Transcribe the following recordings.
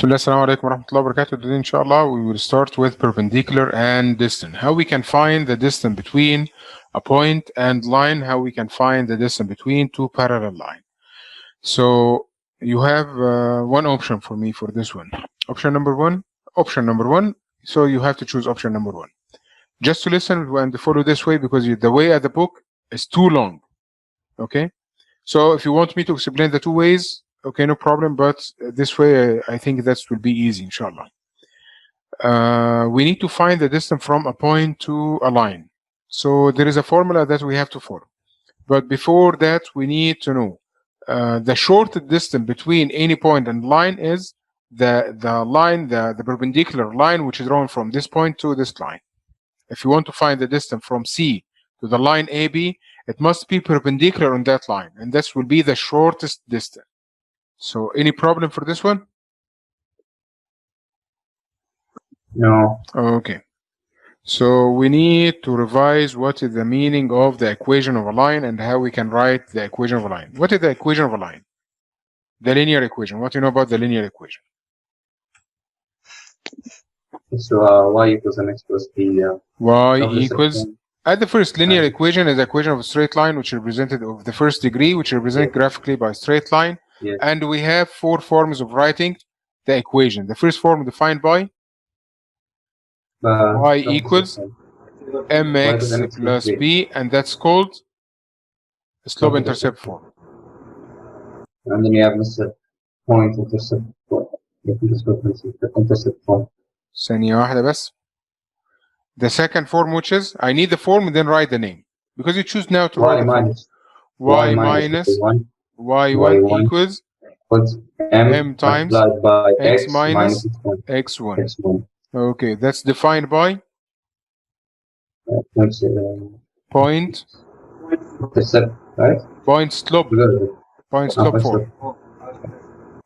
Bismillah, assalamu alaikum wa rahmatullahi wa barakatuh. Today, inshallah, we will start with perpendicular and distant. How we can find the distance between a point and line, how we can find the distance between two parallel lines. So you have one option for me for this one. Option number one. So you have to choose option number one. Just to listen and follow this way because the way at the book is too long. Okay? So if you want me to explain the two ways, okay, no problem, but this way I think that will be easy, inshallah. We need to find the distance from a point to a line. So there is a formula that we have to follow. But before that, we need to know the shortest distance between any point and line is the perpendicular line which is drawn from this point to this line. If you want to find the distance from C to the line AB, it must be perpendicular on that line, and this will be the shortest distance. So any problem for this one? No. Okay. So we need to revise what is the meaning of the equation of a line and how we can write the equation of a line. What is the equation of a line? The linear equation. What do you know about the linear equation? So y equals mx plus b. Y equals... At the first, linear equation is the equation of a straight line which is represented of the first degree, which is represented graphically by a straight line. Yes. And we have four forms of writing the equation. The first form defined by y equals mx plus b, and that's called the slope-intercept form. And then you have Mr. point-intercept form. Intercept form. ثانية واحدة بس. The second form, which is, I need the form and then write the name. Because you choose now to write the form. Y minus y1 equals m times by x minus x1. Okay, that's defined by point intercept, right? point slope form.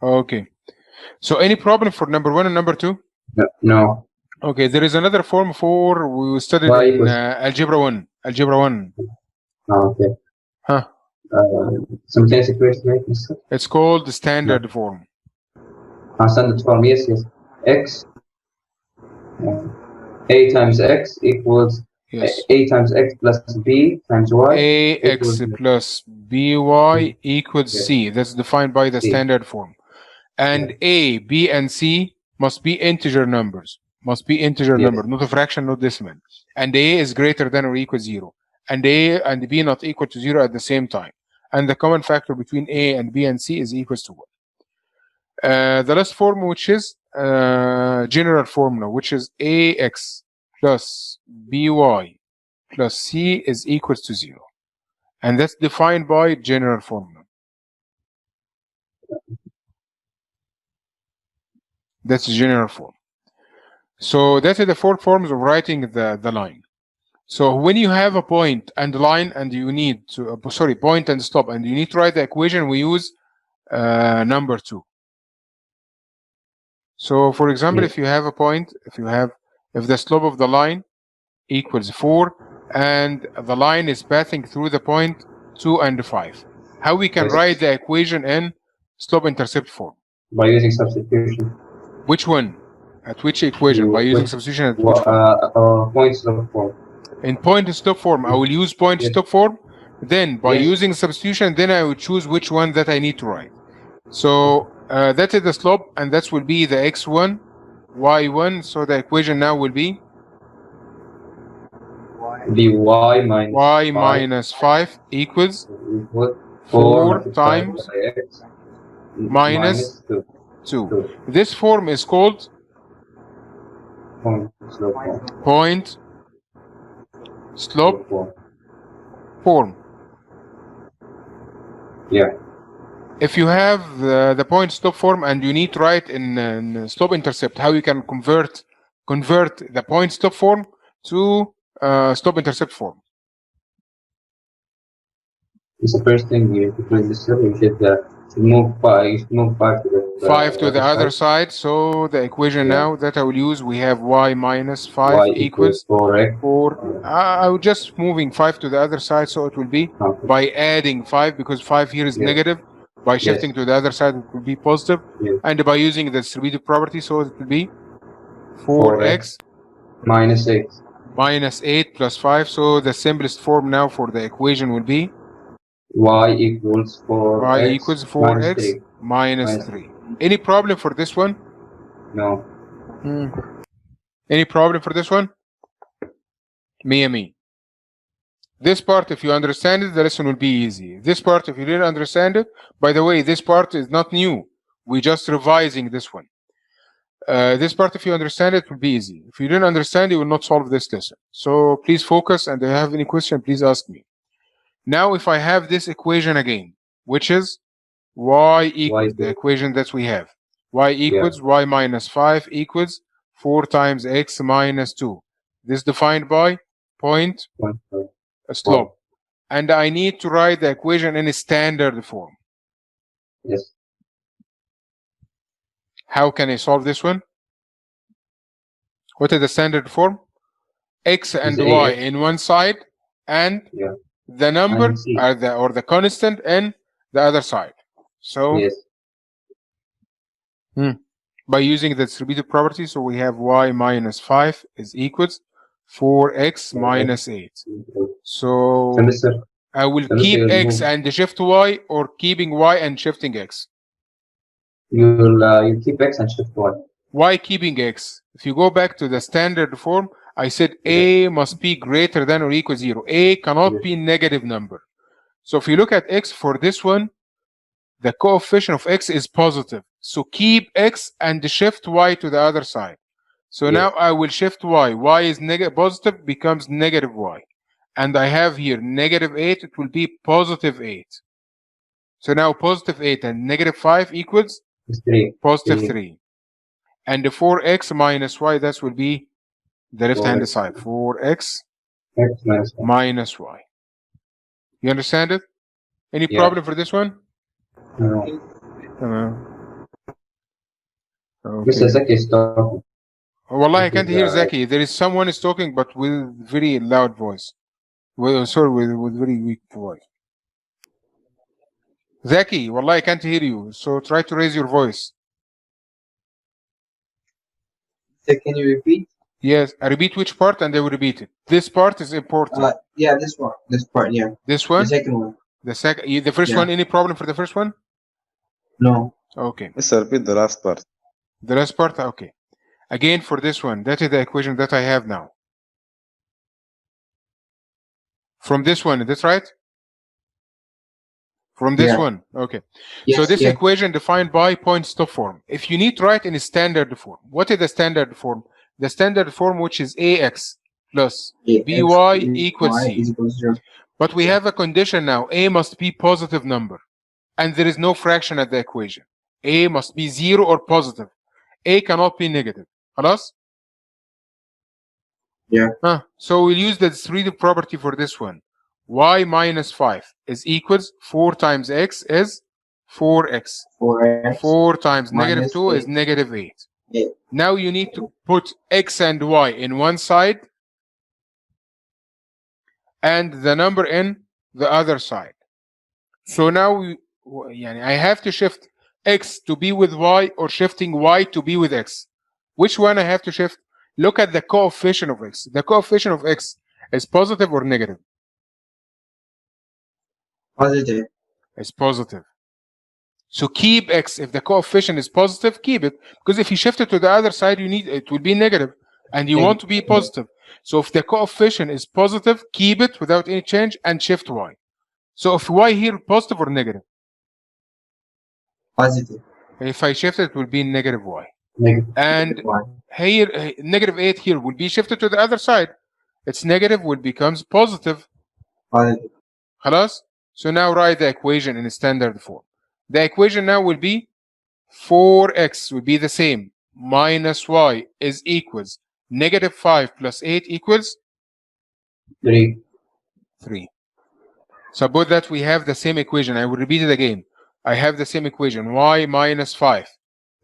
Okay. So any problem for number one and number two? No. Okay, there is another form for we studied in algebra 1. Algebra 1. Oh, okay. Huh. Simultaneous equation, right, Mr.? It's called the standard form. Standard form, yes. X a times x equals a times x plus b times y. Ax plus by equals c. That's defined by the standard form. And a, b, and c must be integer numbers. Not a fraction, not decimal. And a is greater than or equal 0. And a and b not equal to 0 at the same time. And the common factor between a and b and c is equals to 1. The last form, which is general formula, which is ax plus by plus c is equals to 0. And that's defined by general formula. That's general form. So that is the four forms of writing the line. So when you have a point and line and you need to, point and stop, and you need to write the equation, we use number 2. So for example, if you have a point, if the slope of the line equals 4 and the line is passing through the point 2 and 5, how we can write the equation in slope-intercept form? By using substitution. Which one? At which equation? By using substitution at which form? Point slope form. In point slope form, I will use point slope form. Then by using substitution, then I will choose which one that I need to write. So that is the slope, and that will be the x1, y1. So the equation now will be y minus 5 equals 4 times minus 2. This form is called point slope form. Yeah. If you have the point slope form and you need to write in slope intercept, how you can convert the point slope form to slope intercept form? It's the first thing you do. You should move 5 to the other side. So the equation now that I will use, we have y minus 5 equals 4. I will just moving 5 to the other side, so it will be by adding 5, because 5 here is negative. By shifting to the other side, it will be positive. Yes. And by using the distributive property, so it will be 4x minus 8. minus 8 plus 5. So the simplest form now for the equation will be y equals 4x, y equals 4x minus 3. Any problem for this one? No. Any problem for this one? Me. This part, if you understand it, the lesson will be easy. This part, if you didn't understand it, by the way, this part is not new. We're just revising this one. This part, if you understand it, will be easy. If you didn't understand, you will not solve this lesson. So please focus, and if you have any question, please ask me. Now, if I have this equation again, which is y equals the equation that we have. Y equals y minus 5 equals 4 times x minus 2. This defined by point slope. And I need to write the equation in a standard form. Yes. How can I solve this one? What is the standard form? X and y in one side, and the number or the constant in the other side. So by using the distributive property, so we have y minus 5 is equals 4x minus 8. So I will keep x and shift y, or keeping y and shifting x? You'll keep x and shift y. Why keeping x? If you go back to the standard form, I said a must be greater than or equal 0. A cannot be negative number. So if you look at x for this one, the coefficient of x is positive. So keep x and shift y to the other side. So now I will shift y. Y is positive, becomes negative y. And I have here negative 8, it will be positive 8. So now positive 8 and negative 5 equals 3. Positive 3. And the 4x minus y, that will be the left-hand side. 4x minus y. You understand it? Any problem for this one? No. Okay. Mr. Zaki is talking. Wallah, I can't hear Zaki. There is someone is talking, but with very loud voice. Sorry, with very weak voice. Zaki, Wallah, I can't hear you. So try to raise your voice. Can you repeat? Yes, I repeat which part and I will repeat it. This part is important. Yeah, this one. This part, yeah. This one? The second one. The first one, any problem for the first one? No. Okay. Mr. Repeat the last part. The last part? Okay. Again, for this one, that is the equation that I have now. From this one, is this right? From this one, okay. Yes, so this equation defined by point stop form. If you need to write in a standard form, what is the standard form? The standard form, which is ax plus by equals c. But we have a condition now. A must be positive number, and there is no fraction at the equation. A must be 0 or positive. A cannot be negative. خلاص? Yeah. So we'll use the distributive property for this one. Y minus 5 is equals 4 times x is 4x. 4 times negative 2 is negative 8. Now you need to put x and y in one side and the number in the other side. So now I have to shift x to be with y or shifting y to be with x. Which one I have to shift? Look at the coefficient of x. The coefficient of x is positive or negative? Positive. It's positive. So keep x. If the coefficient is positive, keep it. Because if you shift it to the other side, it will be negative. And you want to be positive. So if the coefficient is positive, keep it without any change and shift y. So if y here positive or negative? Positive. If I shift it, it will be negative y. And y. Here, negative 8 here will be shifted to the other side. It's negative will becomes positive. Positive. خلاص? So now write the equation in standard form. The equation now will be 4x will be the same. Minus y is equals negative 5 plus 8 equals 3. Suppose that we have the same equation. I will repeat it again. I have the same equation. Y minus 5.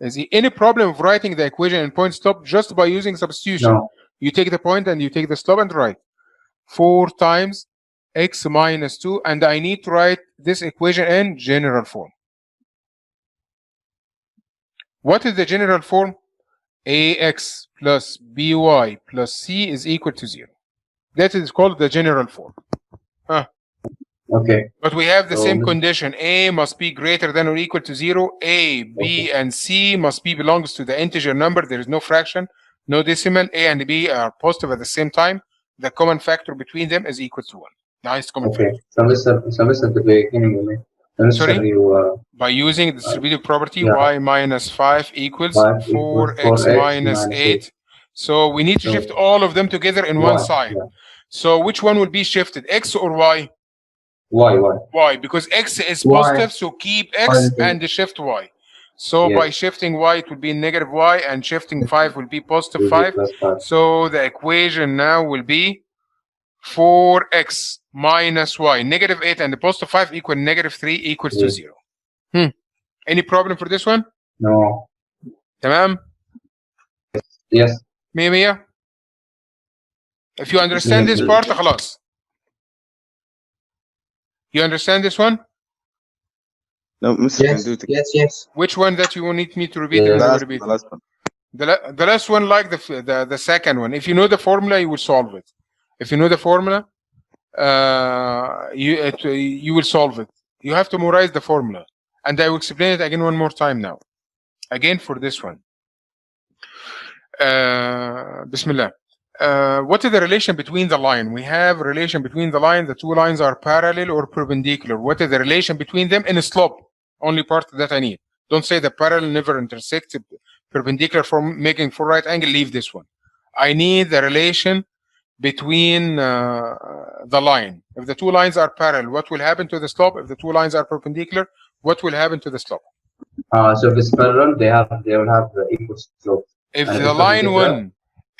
Is there any problem of writing the equation in point stop just by using substitution? No. You take the point and you take the stop and write 4 times x minus 2, and I need to write this equation in general form. What is the general form? AX plus BY plus C is equal to 0. That is called the general form. Okay. But we have the So, same condition. A must be greater than or equal to 0. A, B, and C must be belongs to the integer number. There is no fraction, no decimal. A and B are positive at the same time. The common factor between them is equal to 1. Nice common okay. factor. So Mr. at the beginning, Sorry? you By using the distributive property, yeah. y minus 5 equals 5 equals 4x 4x minus 8. So we need to So, shift all of them together in one side. Yeah. So which one will be shifted, x or y? Y. Y, because x is Y. positive, so keep x Positive. and shift y. So Yes. by shifting y, it will be negative y, and shifting 5 will be positive Will be 5. plus 5. So the equation now will be 4x minus y. Negative 8 and the positive 5 equal negative 3 equals to Yes. 0. Any problem for this one? No. تمام؟ Yes. 100. If you understand this part, خلاص. You understand this one? No, Mr. Yes, Kanduti. yes. Which one that you need me to repeat? Yeah. And I will The repeat. last one. The last one, like the second one. If you know the formula, you will solve it. If you know the formula, you will solve it. You have to memorize the formula, and I will explain it again one more time now. Again for this one. Bismillah. What is the relation between the line? We have a relation between the line. The two lines are parallel or perpendicular. What is the relation between them in a slope? Only part that I need. Don't say the parallel never intersect perpendicular from making for right angle. Leave this one. I need the relation between the line. If the two lines are parallel, what will happen to the slope? If the two lines are perpendicular, what will happen to the slope? So if it's parallel, they will have the equal slope. If And the it's line perpendicular, 1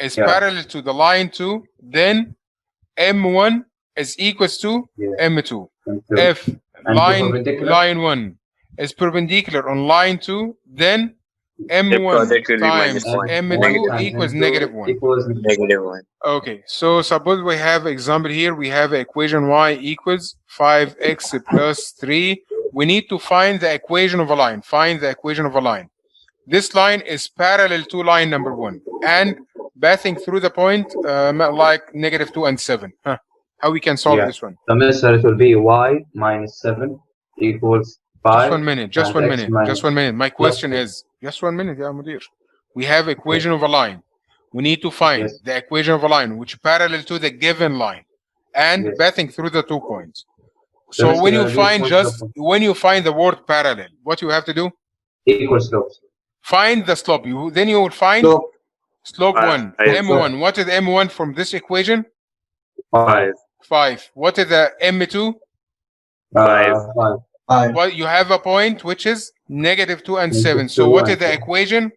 is yeah. parallel to the line 2, then M1 is equals to Yeah. M2. And If And perpendicular? line 1 is perpendicular on line 2, then M1 product will be times minus 1. M2 Negative equals M2 negative 1. Equals Negative 1. Okay, so suppose we have example here. We have equation y equals 5x plus 3. We need to find the equation of a line. Find the equation of a line. This line is parallel to line number 1 and passing through the point like negative 2 and 7. How we can solve Yeah. this one? the measure it will be y minus 7 equals 5. Just 1 minute. Just 1 and x minute. minus Just 1 minute. My question two. is just 1 minute. Yeah, Mudir. We have equation of a line. We need to find Yes. the equation of a line which parallel to the given line and Yes. passing through the 2 points. So So it's when you gonna be find when you find the word parallel, what you have to do? equal slopes. Find the slope. Then you will find Slope. slope Five. 1. M1. What is M1 from this equation? 5. 5. What is the M2? 5. 5. 5. Well, you have a point which is negative 2 and Negative 7. So 2 what is and the 7. equation?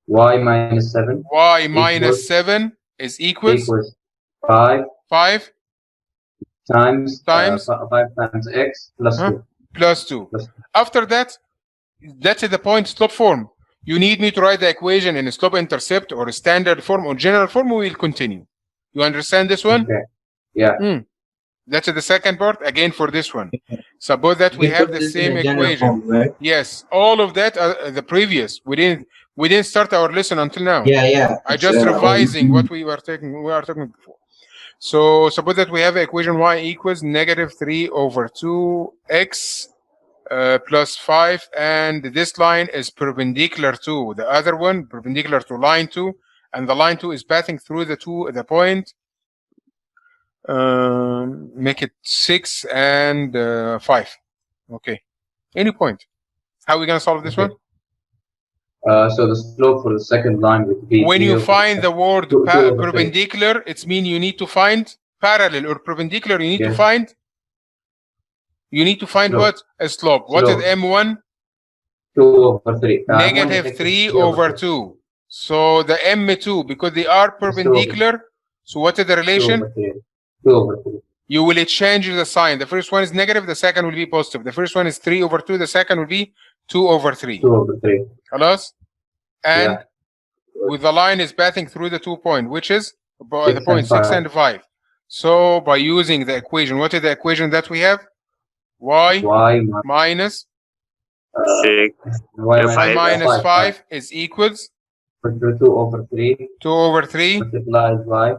Y minus 7 Y minus Equals- 7 is equals equals 5 5 times Times? 5 times x plus Huh? 2. plus 2. Plus- After that, that's the point slope form. You need me to write the equation in a slope intercept or a standard form or general form. We will continue. You understand this one? Okay. Yeah. That's the second part. Again for this one. Suppose that we You have put the this in same a general equation. form, right? Yes, all of that the previous. We didn't start our lesson until now. Yeah. I It's, just revising what we are talking before. So suppose that we have equation y equals negative 3 over 2x plus 5, and this line is perpendicular to the other one, perpendicular to line 2, and the line 2 is passing through the point. Make it 6 and 5. Okay. Any point. How are we going to solve this one? So the slope for the second line would be When you 3 find the word two over perpendicular, it's mean you need to find parallel or perpendicular. You need to Yes. find. You need to find Slope. what? A slope. What is Slope. M1? 2 over 3. Negative 3 over 2. So the M2, because they are perpendicular, so what is the 2 relation? over 3. 2 over 3. You will exchange the sign. The first one is negative, the second will be positive. The first one is 3 over 2, the second will be 2 over 3. 2 over 3. خلاص? And Yeah. with the line is passing through the 2 point, which is the 6 point and 6 5. and 5. So by using the equation, what is the equation that we have? Y Y minus 6. y Yeah, Y Five. minus 5 is equals 2 over 3 2 over 3. multiplied by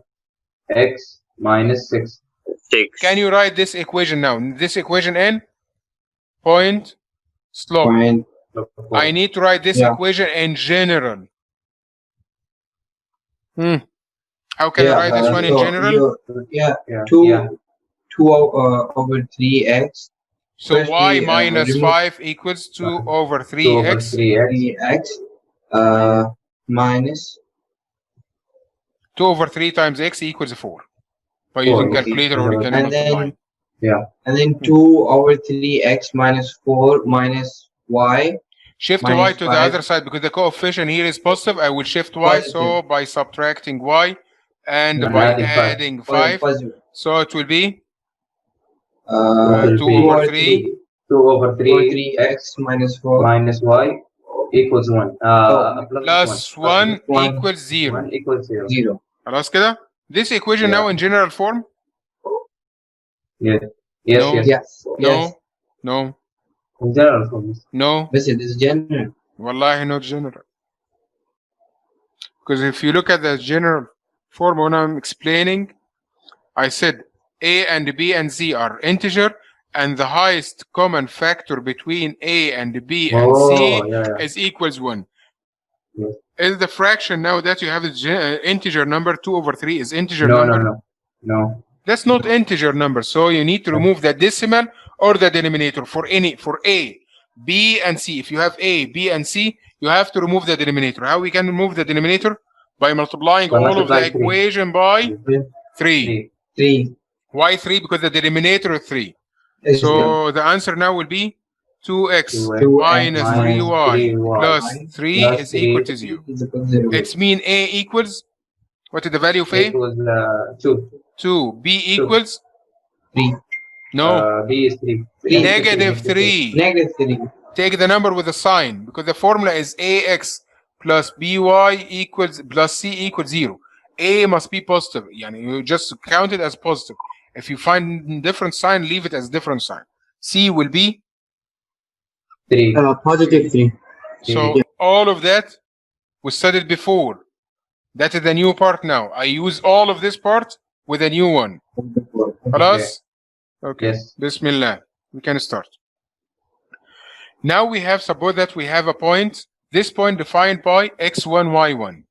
x minus 6. 6. Can you write this equation now? This equation in point slope. Point. I need to write this Yeah. equation in general. How can I Yeah. write this one in So general? yeah. Yeah. 2 over 3x. So y Firstly, minus remove 5 equals 2 over 2 over 3x. 3x 3x minus 2 over 3 times x equals 4. By 4, using okay. calculator or you can and multiply. then 2 over 3x minus 4 minus y. Shift y minus to the 5. other side because the coefficient here is positive. I will shift y. Positive. So by subtracting y and And by adding five. adding 5. Positive. So it will be 2 2 over 3. 2 over 3x 3x minus 4 minus y equals 1. Plus 1 1. equals 0. 1 equals 0. 0. خلاص كده? This equation now in general form? Yes. No. Yes. Yes. No. Yes. No. In general form. No. This is general. Wallahi not general. Because if you look at the general form when I'm explaining, I said A and B and C are integer and the highest common factor between A and B and C is equals 1. Yes. Is the fraction now that you have the integer number 2 over 3 is integer number? No. That's not integer number. So you need to remove the decimal or the denominator for A, B and C. If you have A, B and C, you have to remove the denominator. How we can remove the denominator? By multiplying all of the equation by 3. 3. Why 3? Because the denominator is 3. So the answer now will be 2x minus 3y plus 3 is equal to 0. It's mean A equals, what is the value of A? Equals 2. 2. B equals? 3. No. B is 3. Negative 3. Negative 3. Take the number with a sign because the formula is AX plus BY equals plus C equals 0. A must be positive. You just count it as positive. If you find different sign, leave it as different sign. C will be 3. Positive 3. So all of that we studied before. That is the new part now. I use all of this part with a new one. خلاص? Okay. Yes. Bismillah. We can start. Now we have, suppose that we have a point, this point defined by x1, y1.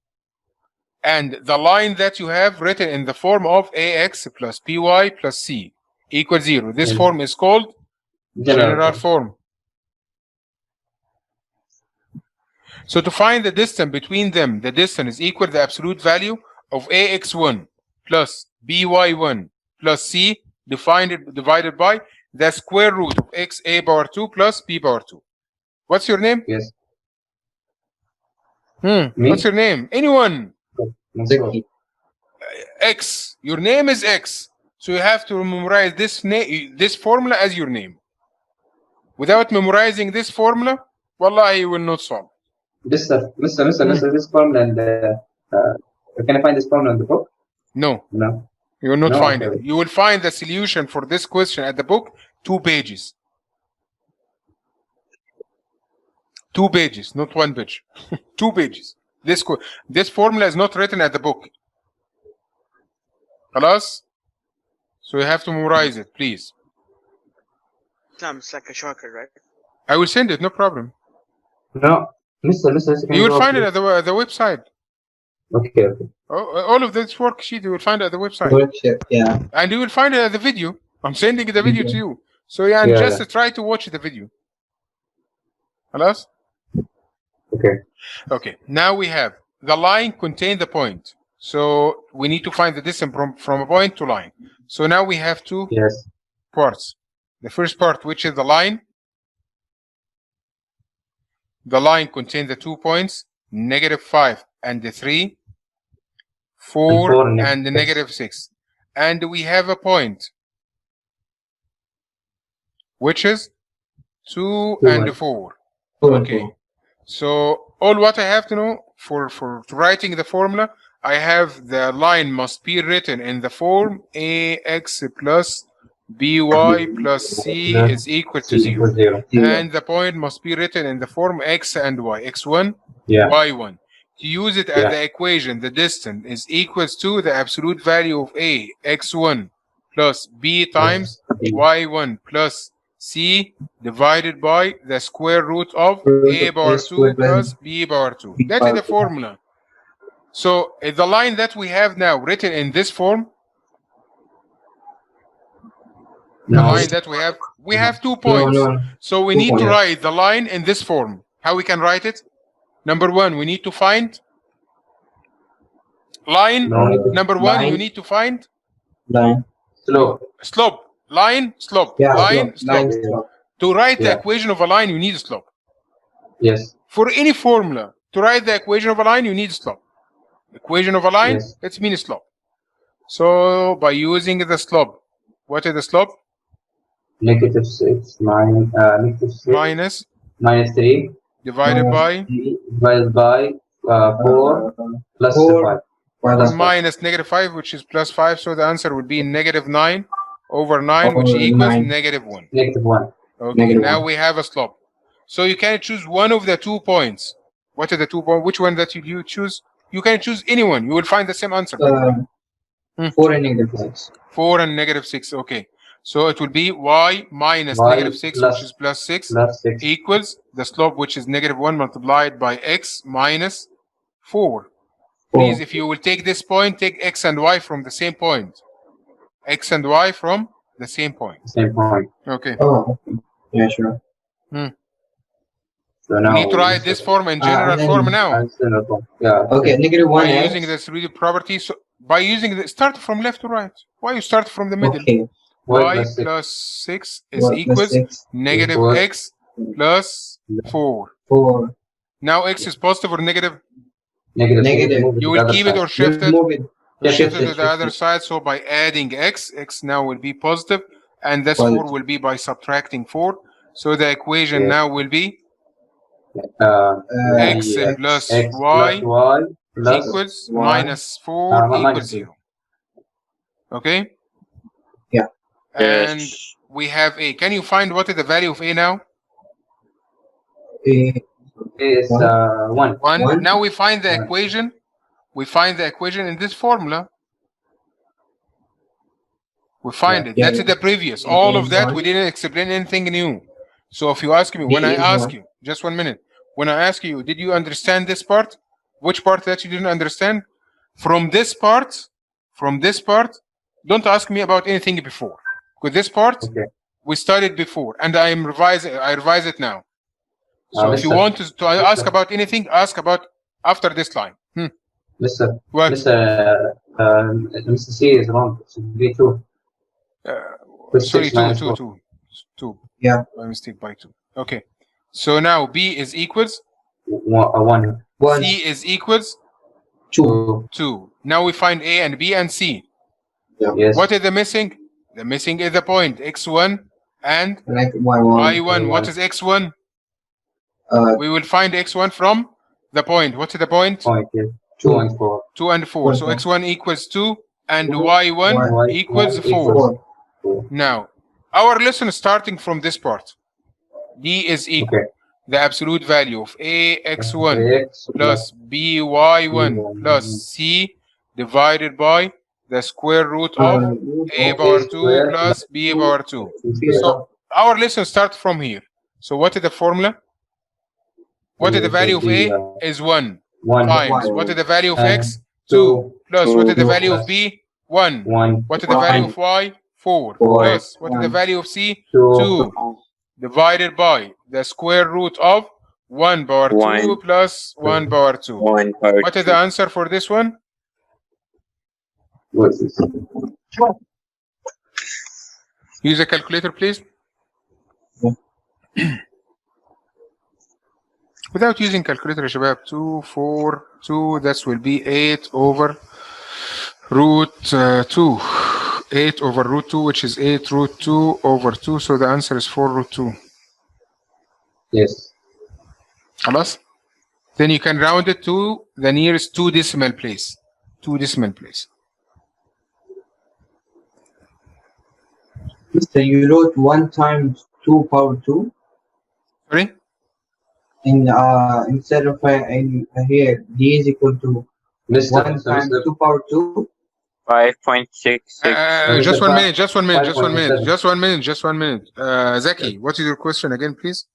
And the line that you have written in the form of ax plus by plus c equals 0. This form is called general form. So to find the distance between them, the distance is equal to the absolute value of ax1 plus by1 plus c divided by the square root of x a power 2 plus b power 2. What's your name? Yes. Me? What's your name? Anyone? Zaki. X. Your name is X. So you have to memorize this formula as your name. Without memorizing this formula, wallah, you will not solve. Mister, this formula and can I find this formula in the book? No. No. You will not find okay. it. You will find the solution for this question at the book, 2 pages. 2 pages, not 1 page. 2 pages. This formula is not written at the book. خلاص? So you have to memorize it, please. Islam is like a shortcut, right? I will send it, no problem. No. Mister, You will find it at the website. Okay. All of this worksheet you will find it at the website. Worksheet, yeah. And you will find it at the video. I'm sending the video to you. So yeah, just try to watch the video. خلاص? Okay. Now we have the line contain the point. So we need to find the distance from a point to line. So now we have 2 parts. The first part, which is the line. The line contains the 2 points, -5 and the 3, 4 and the -6. And we have a point, which is 2 and 4. Okay. So all what I have to know for writing the formula, I have the line must be written in the form ax plus by plus c is equal to C equals 0. 0. And the point must be written in the form x and y. x1, Yeah. y1. To use it as Yeah. the equation, the distance is equals to the absolute value of a, x1 plus b times y1 plus c divided by the square root of a power 2 plus b power 2. That is the formula. So the line that we have now written in this form, the line that we have 2 points. So we need to write the line in this form. How we can write it? Number one, we need to find line. Number one, you need to find Line. slope. Line, slope. Yeah, Line, slope. slope. To write the equation of a line, you need a slope. Yes. For any formula, to write the equation of a line, you need a slope. Equation of a line, Yes. it means slope. So by using the slope, what is the slope? Negative 6 Minus minus 3 divided by divided by 4 plus 5. minus negative 5, which is plus 5. So the answer would be negative 9 over 9, which equals negative 1. Negative 1. Okay, Negative now 1. we have a slope. So you can choose one of the 2 points. What are the 2 points? Which one that you choose? You can choose any one. You will find the same answer. 4 and negative 6. 4 and negative 6. Okay. So it will be y minus negative 6, which is plus 6, equals the slope, which is negative 1 multiplied by x minus 4. Please, if you will take this point, take x and y from the same point. X and y from the same point. Same point. Okay. Oh, yeah, sure. So now We need to write this form in general form now. Yeah. Okay, negative 1 By x. using the 3D property, so by using the start from left to right. Why you start from the middle? Okay. Y plus 6 is equals negative x plus 4. 4. Now x is positive or negative? Negative. You will keep it or shift it? Move it. Shift it to the other side. So by adding x, x now will be positive, and this 4 will be by subtracting 4. So the equation now will be x plus y equals minus 4 equals 0. Okay? Yeah. And we have a. Can you find what is the value of a now? Is 1. 1. Now we find the equation. We find the equation in this formula. We find it. That's the previous. All of that, we didn't explain anything new. So if you ask me, when I ask you, just 1 minute, when I ask you, did you understand this part? Which part that you didn't understand? From this part, don't ask me about anything before. Because this part, we studied before, and I revise it now. So if you want to ask about anything, ask about after this line. Mr. What? Mr. C is wrong. It should be 2. Sorry, 2. Yeah. My mistake by 2. Okay. So now B is equals 1. C is equals 2. 2. Now we find A and B and C. Yes. What is the missing? The missing is the point x1 and y1. y1. What is x1? We will find x1 from the point. What is the point? Point, yes. 2 and 4. 2 and 4. So x1 equals 2 and y1 equals 4. Now, our lesson is starting from this part. D is equal. The absolute value of a x1 plus b y1 plus c divided by the square root of a power 2 plus b power 2. So our lesson starts from here. So what is the formula? What is the value of a? Is 1 times. What is the value of x? 2 plus. What is the value of b? 1. What is the value of y? 4 plus. What is the value of c? 2 divided by the square root of 1 power 2 plus 1 power 2. What is the answer for this one? Use a calculator, please. Without using calculator, Shabab, 2, 4, 2, that will be 8 over root 2. 8 over root 2, which is 8 root 2 over 2. So the answer is 4 root 2. Yes. خلاص? Then you can round it to the nearest 2 decimal place. 2 decimal place. Mister, you wrote 1 times 2 power 2 Sorry? in instead of in here d is equal to Mister, 1 times 2 power 2. 5.66. Just Mr. 1 minute, just 1 minute, just 1 minute, 5.7. just 1 minute, just 1 minute. Zaki, what is your question again, please?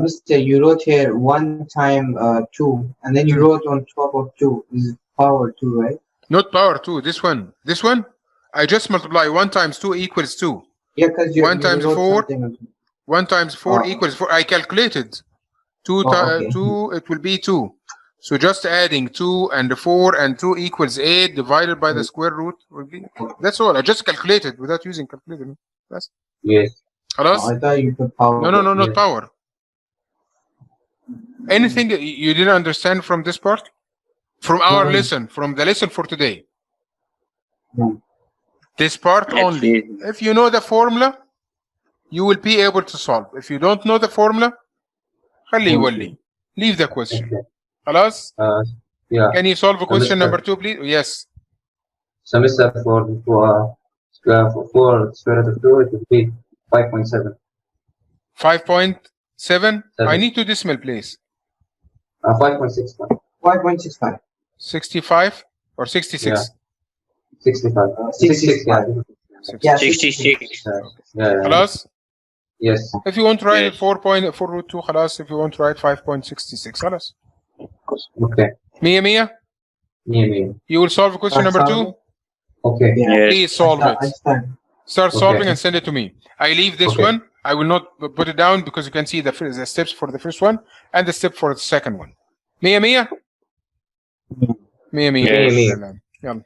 Mister, you wrote here 1 time 2, and then you wrote on top of 2 is power 2, right? Not power 2, this one. This one, I just multiply 1 times 2 equals 2. Yeah, because you 1 times wrote 4, something. 1 times 4 Oh. equals 4. I calculated. 2, Okay. 2, it will be 2. So just adding 2 and 4 and 2 equals 8 divided by the square root will be. That's all. I just calculated without using calculator. That's Yes. خلاص? I thought you put power. No, not Yes. power. Anything that you didn't understand from this part? From our No. lesson, from the lesson for today. No. This part It's only. easy. If you know the formula, you will be able to solve. If you don't know the formula, خليه يولي. Leave the question. Okay. خلاص? Yeah. Can you solve question Understand. number 2, please? Yes. So, Mister, for square root of 2, it would be 5.7. 5.7. I need to decimal, please. 5.65. 5.65. 65 or 66? Yeah. 65. 66, yeah. Yeah, 66. Yeah. خلاص? Yes. If you want to write Yes. 4 root 2 خلاص. If you want to write 5.66 خلاص. Okay. 100. Yeah. You will solve question number 2. Okay. Yeah. Yes. Please solve I it. stand. Start Okay. solving and send it to me. I leave this Okay. one. I will not put it down because you can see the steps for the first one and the step for the second one. 100. 100. Yes. يلا.